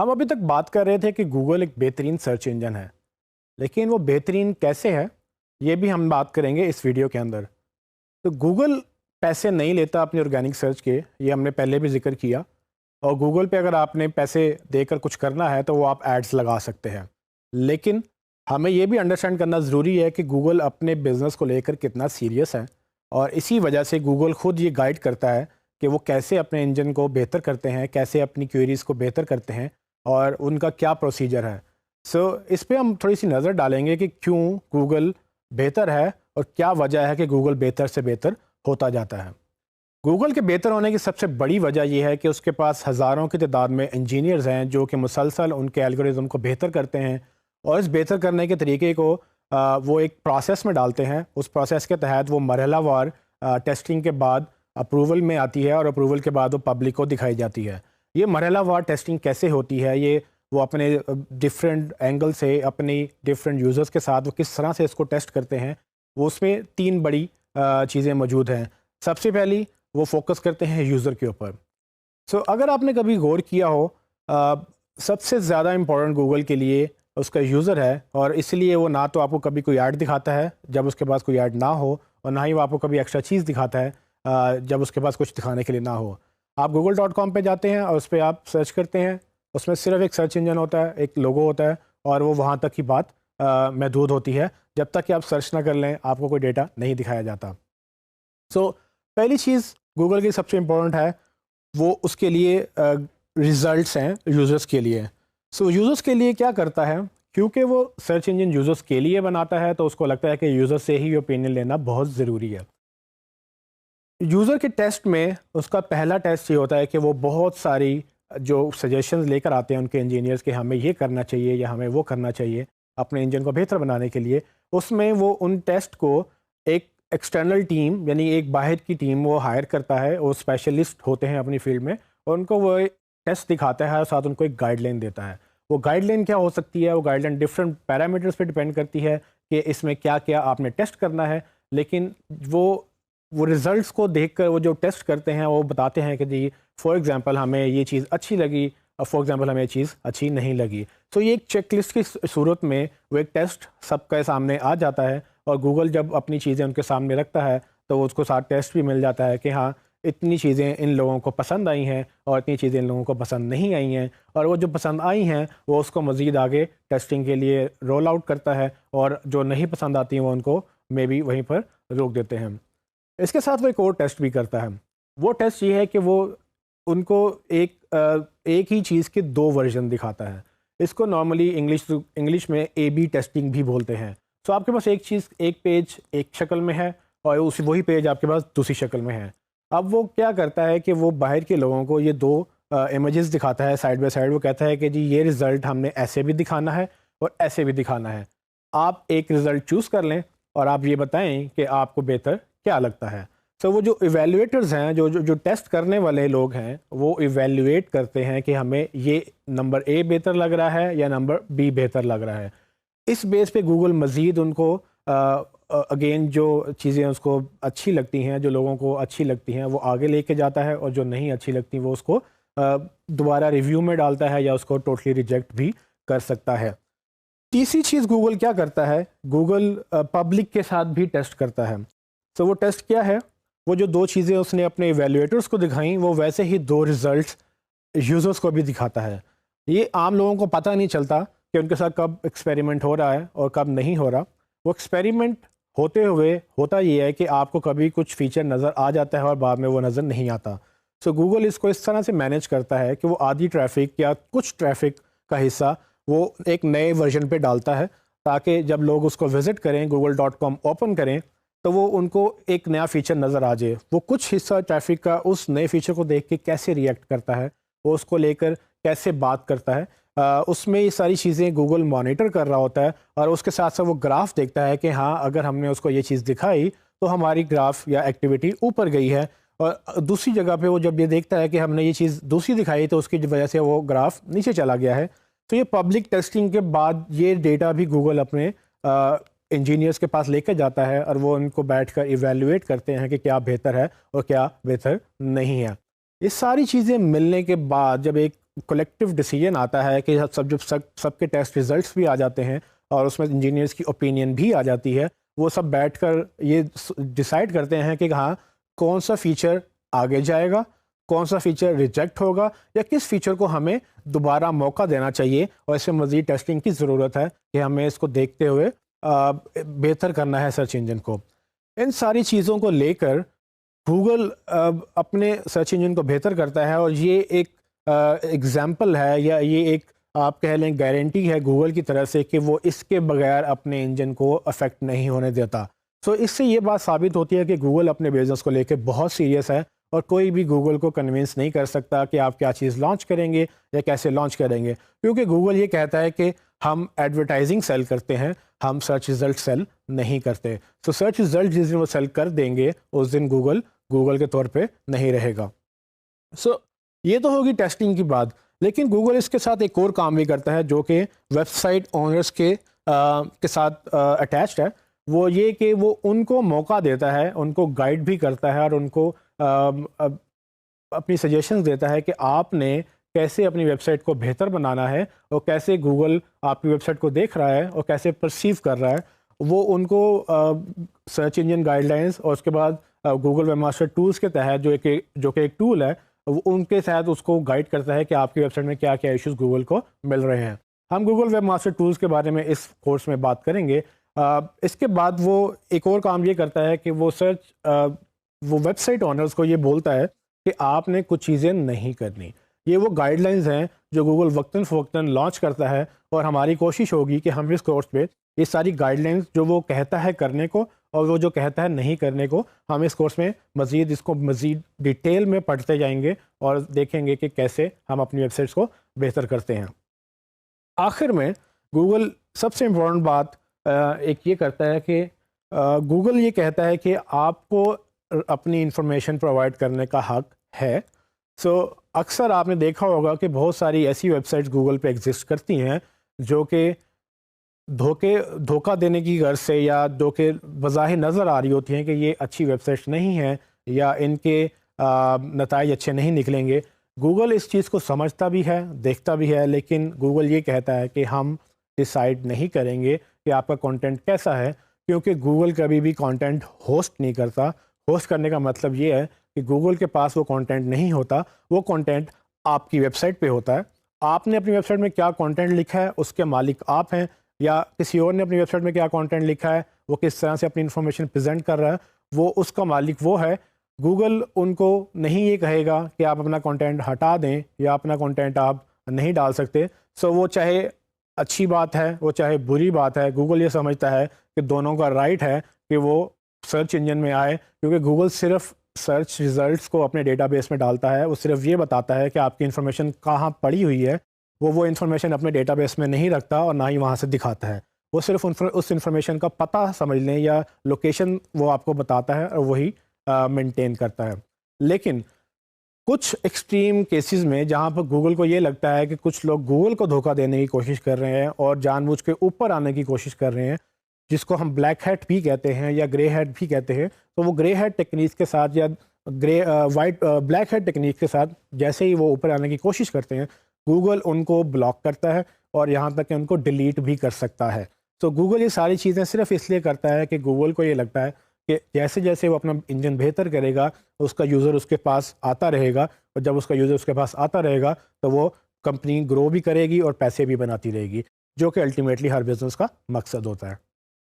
ہم ابھی تک بات کر رہے تھے کہ گوگل ایک بہترین سرچ انجن ہے، لیکن وہ بہترین کیسے ہے یہ بھی ہم بات کریں گے اس ویڈیو کے اندر۔ تو گوگل پیسے نہیں لیتا اپنے آرگینک سرچ کے، یہ ہم نے پہلے بھی ذکر کیا، اور گوگل پہ اگر آپ نے پیسے دے کر کچھ کرنا ہے تو وہ آپ ایڈز لگا سکتے ہیں، لیکن ہمیں یہ بھی انڈرسٹینڈ کرنا ضروری ہے کہ گوگل اپنے بزنس کو لے کر کتنا سیریس ہے، اور اسی وجہ سے گوگل خود یہ گائیڈ کرتا ہے کہ وہ کیسے اپنے انجن کو بہتر کرتے ہیں، کیسے اپنی کوئریز کو بہتر کرتے ہیں، اور ان کا کیا پروسیجر ہے۔ اس پہ ہم تھوڑی سی نظر ڈالیں گے کہ کیوں گوگل بہتر ہے اور کیا وجہ ہے کہ گوگل بہتر سے بہتر ہوتا جاتا ہے۔ گوگل کے بہتر ہونے کی سب سے بڑی وجہ یہ ہے کہ اس کے پاس ہزاروں کی تعداد میں انجینئرز ہیں جو کہ مسلسل ان کے الگورزم کو بہتر کرتے ہیں، اور اس بہتر کرنے کے طریقے کو وہ ایک پروسیس میں ڈالتے ہیں۔ اس پروسیس کے تحت وہ مرحلہ وار ٹیسٹنگ کے بعد اپروول میں آتی ہے، اور اپروول کے بعد وہ پبلک کو دکھائی جاتی ہے۔ یہ مرحلہ وار ٹیسٹنگ کیسے ہوتی ہے، یہ وہ اپنے ڈفرینٹ اینگل سے اپنی ڈفرینٹ یوزرز کے ساتھ وہ کس طرح سے اس کو ٹیسٹ کرتے ہیں، وہ اس میں تین بڑی چیزیں موجود ہیں۔ سب سے پہلی وہ فوکس کرتے ہیں یوزر کے اوپر۔ اگر آپ نے کبھی غور کیا ہو، سب سے زیادہ امپورٹنٹ گوگل کے لیے اس کا یوزر ہے، اور اس لیے وہ نہ تو آپ کو کبھی کوئی ایڈ دکھاتا ہے جب اس کے پاس کوئی ایڈ نہ ہو، اور نہ ہی وہ آپ کو کبھی ایکسٹرا چیز دکھاتا ہے جب اس کے پاس کچھ دکھانے کے لیے نہ ہو۔ آپ google.com پہ جاتے ہیں اور اس پہ آپ سرچ کرتے ہیں، اس میں صرف ایک سرچ انجن ہوتا ہے، ایک لوگو ہوتا ہے، اور وہ وہاں تک کی بات محدود ہوتی ہے۔ جب تک کہ آپ سرچ نہ کر لیں آپ کو کوئی ڈیٹا نہیں دکھایا جاتا۔ پہلی چیز گوگل کی سب سے امپورٹنٹ ہے، وہ اس کے لیے ریزلٹس ہیں یوزرز کے لیے۔ یوزرز کے لیے کیا کرتا ہے، کیونکہ وہ سرچ انجن یوزرز کے لیے بناتا ہے تو اس کو لگتا ہے کہ یوزر سے ہی اوپینین لینا بہت ضروری ہے۔ یوزر کے ٹیسٹ میں اس کا پہلا ٹیسٹ یہ ہوتا ہے کہ وہ بہت ساری جو سجیشنز لے کر آتے ہیں ان کے انجینئرز کہ ہمیں یہ کرنا چاہیے یا ہمیں وہ کرنا چاہیے اپنے انجن کو بہتر بنانے کے لیے، اس میں وہ ان ٹیسٹ کو ایک ایکسٹرنل ٹیم یعنی ایک باہر کی ٹیم وہ ہائر کرتا ہے، وہ اسپیشلسٹ ہوتے ہیں اپنی فیلڈ میں، اور ان کو وہ ٹیسٹ دکھاتا ہے اور ساتھ ان کو ایک گائیڈ لائن دیتا ہے۔ وہ گائیڈ لائن کیا ہو سکتی ہے، وہ گائیڈ لائن ڈفرینٹ پیرامیٹرز پہ ڈپینڈ کرتی ہے کہ اس میں کیا کیا آپ نے ٹیسٹ کرنا ہے، لیکن وہ ریزلٹس کو دیکھ کر وہ جو ٹیسٹ کرتے ہیں وہ بتاتے ہیں کہ جی فار ایگزامپل ہمیں یہ چیز اچھی لگی، اور فار ایگزامپل ہمیں یہ چیز اچھی نہیں لگی۔ یہ ایک چیک لسٹ کی صورت میں وہ ایک ٹیسٹ سب کے سامنے آ جاتا ہے، اور گوگل جب اپنی چیزیں ان کے سامنے رکھتا ہے تو وہ اس کو ساتھ ٹیسٹ بھی مل جاتا ہے کہ ہاں اتنی چیزیں ان لوگوں کو پسند آئی ہیں اور اتنی چیزیں ان لوگوں کو پسند نہیں آئی ہیں، اور وہ جو پسند آئی ہیں وہ اس کو مزید آگے ٹیسٹنگ کے لیے رول آؤٹ کرتا ہے، اور جو نہیں پسند آتی ہیں وہ ان کو مے بی وہیں پر روک دیتے ہیں۔ اس کے ساتھ وہ ایک اور ٹیسٹ بھی کرتا ہے۔ وہ ٹیسٹ یہ ہے کہ وہ ان کو ایک ہی چیز کے دو ورژن دکھاتا ہے۔ اس کو نارملی انگلش میں اے بی ٹیسٹنگ بھی بولتے ہیں۔ آپ کے پاس ایک چیز ایک پیج ایک شکل میں ہے، اور وہی پیج آپ کے پاس دوسری شکل میں ہے۔ اب وہ کیا کرتا ہے کہ وہ باہر کے لوگوں کو یہ دو امیجز دکھاتا ہے سائڈ بائی سائڈ۔ وہ کہتا ہے کہ جی یہ رزلٹ ہم نے ایسے بھی دکھانا ہے اور ایسے بھی دکھانا ہے، آپ ایک رزلٹ چوز کر لیں اور آپ یہ بتائیں کہ آپ کو بہتر کیا لگتا ہے۔ وہ جو ایویلویٹرز ہیں، جو ٹیسٹ کرنے والے لوگ ہیں، وہ ایویلویٹ کرتے ہیں کہ ہمیں یہ نمبر اے بہتر لگ رہا ہے یا نمبر بی بہتر لگ رہا ہے۔ اس بیس پہ گوگل مزید ان کو اگین جو چیزیں اس کو اچھی لگتی ہیں، جو لوگوں کو اچھی لگتی ہیں وہ آگے لے کے جاتا ہے، اور جو نہیں اچھی لگتی وہ اس کو دوبارہ ریویو میں ڈالتا ہے یا اس کو ٹوٹلی ریجیکٹ بھی کر سکتا ہے۔ تیسری چیز گوگل کیا کرتا ہے، گوگل پبلک کے ساتھ بھی ٹیسٹ کرتا ہے۔ وہ ٹیسٹ کیا ہے، وہ جو دو چیزیں اس نے اپنے ایویلویٹرز کو دکھائیں وہ ویسے ہی دو ریزلٹس یوزرز کو بھی دکھاتا ہے۔ یہ عام لوگوں کو پتہ نہیں چلتا کہ ان کے ساتھ کب ایکسپیریمنٹ ہو رہا ہے اور کب نہیں ہو رہا۔ وہ ایکسپیریمنٹ ہوتے ہوئے ہوتا یہ ہے کہ آپ کو کبھی کچھ فیچر نظر آ جاتا ہے اور بعد میں وہ نظر نہیں آتا۔ گوگل اس کو اس طرح سے مینیج کرتا ہے کہ وہ آدھی ٹریفک یا کچھ ٹریفک کا حصہ وہ ایک نئے ورژن پہ ڈالتا ہے، تاکہ جب لوگ اس کو وزٹ کریں google.com اوپن کریں تو وہ ان کو ایک نیا فیچر نظر آ جائے۔ وہ کچھ حصہ ٹریفک کا اس نئے فیچر کو دیکھ کے کیسے ریئیکٹ کرتا ہے، وہ اس کو لے کر کیسے بات کرتا ہے، اس میں یہ ساری چیزیں گوگل مانیٹر کر رہا ہوتا ہے، اور اس کے ساتھ ساتھ وہ گراف دیکھتا ہے کہ ہاں اگر ہم نے اس کو یہ چیز دکھائی تو ہماری گراف یا ایکٹیویٹی اوپر گئی ہے، اور دوسری جگہ پہ وہ جب یہ دیکھتا ہے کہ ہم نے یہ چیز دوسری دکھائی تو اس کی وجہ سے وہ گراف نیچے چلا گیا ہے۔ تو یہ پبلک ٹیسٹنگ کے بعد یہ ڈیٹا بھی گوگل اپنے انجینئرس کے پاس لے کے جاتا ہے، اور وہ ان کو بیٹھ کر ایویلویٹ کرتے ہیں کہ کیا بہتر ہے اور کیا بہتر نہیں ہے۔ یہ ساری چیزیں ملنے کے بعد جب ایک کلیکٹیو ڈیسیجن آتا ہے کہ سب کے ٹیسٹ ریزلٹس بھی آ جاتے ہیں اور اس میں انجینئرس کی اوپینین بھی آ جاتی ہے، وہ سب بیٹھ کر یہ ڈیسائیڈ کرتے ہیں کہ ہاں کون سا فیچر آگے جائے گا، کون سا فیچر ریجیکٹ ہوگا، یا کس فیچر کو ہمیں دوبارہ موقع دینا چاہیے اور اس میں مزید ٹیسٹنگ کی ضرورت ہے کہ ہمیں اس کو دیکھتے ہوئے بہتر کرنا ہے سرچ انجن کو۔ ان ساری چیزوں کو لے کر گوگل اپنے سرچ انجن کو بہتر کرتا ہے، اور یہ ایک ایگزامپل ہے یا یہ ایک آپ کہہ لیں گارنٹی ہے گوگل کی طرف سے کہ وہ اس کے بغیر اپنے انجن کو افیکٹ نہیں ہونے دیتا۔ سو اس سے یہ بات ثابت ہوتی ہے کہ گوگل اپنے بزنس کو لے کے بہت سیریس ہے، اور کوئی بھی گوگل کو کنونس نہیں کر سکتا کہ آپ کیا چیز لانچ کریں گے یا کیسے لانچ کریں گے، کیونکہ گوگل یہ کہتا ہے کہ ہم ایڈورٹائزنگ سیل کرتے ہیں، ہم سرچ رزلٹ سیل نہیں کرتے۔ سو سرچ رزلٹ جس دن وہ سیل کر دیں گے اس دن گوگل کے طور پہ نہیں رہے گا۔ سو یہ تو ہوگی ٹیسٹنگ کی بات، لیکن گوگل اس کے ساتھ ایک اور کام بھی کرتا ہے جو کہ ویب سائٹ اونرس کے ساتھ اٹیچڈ ہے، وہ یہ کہ وہ ان کو موقع دیتا ہے، ان کو گائیڈ بھی کرتا ہے، اور ان کو اپنی سجیشنز دیتا ہے کہ آپ نے کیسے اپنی ویب سائٹ کو بہتر بنانا ہے، اور کیسے گوگل آپ کی ویب سائٹ کو دیکھ رہا ہے اور کیسے پرسیو کر رہا ہے۔ وہ ان کو سرچ انجن گائیڈ لائنس اور اس کے بعد گوگل ویب ماسٹر ٹولز کے تحت جو کہ ایک ٹول ہے، ان کے تحت اس کو گائیڈ کرتا ہے کہ آپ کی ویب سائٹ میں کیا کیا ایشوز گوگل کو مل رہے ہیں۔ ہم گوگل ویب ماسٹر ٹولز کے بارے میں اس کورس میں بات کریں گے۔ اس کے بعد وہ ایک اور کام یہ کرتا ہے کہ وہ ویب سائٹ اونرز کو یہ بولتا ہے کہ آپ نے کچھ چیزیں نہیں کرنی۔ یہ وہ گائیڈ لائنز ہیں جو گوگل وقتاً فوقتاً لانچ کرتا ہے، اور ہماری کوشش ہوگی کہ ہم اس کورس پہ یہ ساری گائیڈ لائنز جو وہ کہتا ہے کرنے کو اور وہ جو کہتا ہے نہیں کرنے کو، ہم اس کورس میں اس کو مزید ڈیٹیل میں پڑھتے جائیں گے اور دیکھیں گے کہ کیسے ہم اپنی ویب سائٹس کو بہتر کرتے ہیں۔ آخر میں گوگل سب سے امپورٹنٹ بات ایک یہ کرتا ہے کہ گوگل یہ کہتا ہے کہ آپ کو اپنی انفارمیشن پرووائڈ کرنے کا حق ہے۔ سو اکثر آپ نے دیکھا ہوگا کہ بہت ساری ایسی ویب سائٹس گوگل پہ ایگزسٹ کرتی ہیں جو کہ دھوکہ دینے کی غرض سے یا جو کہ بظاہر نظر آ رہی ہوتی ہیں کہ یہ اچھی ویب سائٹس نہیں ہیں یا ان کے نتائج اچھے نہیں نکلیں گے۔ گوگل اس چیز کو سمجھتا بھی ہے، دیکھتا بھی ہے، لیکن گوگل یہ کہتا ہے کہ ہم ڈیسائیڈ نہیں کریں گے کہ آپ کا کنٹینٹ کیسا ہے، کیونکہ گوگل کبھی بھی کنٹینٹ ہوسٹ نہیں کرتا۔ ہوسٹ کرنے کا مطلب یہ ہے کہ گوگل کے پاس وہ کنٹینٹ نہیں ہوتا، وہ کنٹینٹ آپ کی ویب سائٹ پہ ہوتا ہے۔ آپ نے اپنی ویب سائٹ میں کیا کنٹینٹ لکھا ہے اس کے مالک آپ ہیں، یا کسی اور نے اپنی ویب سائٹ میں کیا کنٹینٹ لکھا ہے، وہ کس طرح سے اپنی انفارمیشن پریزنٹ کر رہا ہے، وہ اس کا مالک وہ ہے۔ گوگل ان کو نہیں یہ کہے گا کہ آپ اپنا کنٹینٹ ہٹا دیں یا اپنا کنٹینٹ آپ نہیں ڈال سکتے۔ سو وہ چاہے اچھی بات ہے، وہ چاہے بری بات ہے، گوگل یہ سمجھتا ہے کہ دونوں کا رائٹ ہے کہ وہ سرچ انجن میں آئے، کیونکہ گوگل صرف سرچ ریزلٹس کو اپنے ڈیٹا بیس میں ڈالتا ہے، وہ صرف یہ بتاتا ہے کہ آپ کی انفارمیشن کہاں پڑی ہوئی ہے، وہ انفارمیشن اپنے ڈیٹا بیس میں نہیں رکھتا اور نہ ہی وہاں سے دکھاتا ہے۔ وہ صرف اس انفارمیشن کا پتہ سمجھ لیں یا لوکیشن وہ آپ کو بتاتا ہے اور وہی مینٹین کرتا ہے۔ لیکن کچھ ایکسٹریم کیسز میں جہاں پر گوگل کو یہ لگتا ہے کہ کچھ لوگ گوگل کو دھوکہ دینے کی کوشش کر رہے ہیں اور جان بوجھ کے اوپر آنے کی کوشش کر رہے ہیں، جس کو ہم بلیک ہیٹ بھی کہتے ہیں یا گرے ہیٹ بھی کہتے ہیں، تو وہ گرے ہیٹ ٹیکنیک کے ساتھ یا بلیک ہیٹ ٹیکنیک کے ساتھ جیسے ہی وہ اوپر آنے کی کوشش کرتے ہیں، گوگل ان کو بلاک کرتا ہے اور یہاں تک کہ ان کو ڈیلیٹ بھی کر سکتا ہے۔ تو گوگل یہ ساری چیزیں صرف اس لیے کرتا ہے کہ گوگل کو یہ لگتا ہے کہ جیسے جیسے وہ اپنا انجن بہتر کرے گا، اس کا یوزر اس کے پاس آتا رہے گا، اور جب اس کا یوزر اس کے پاس آتا رہے گا تو وہ کمپنی گرو بھی کرے گی اور پیسے بھی بناتی رہے گی، جو کہ الٹیمیٹلی ہر بزنس کا مقصد ہوتا ہے۔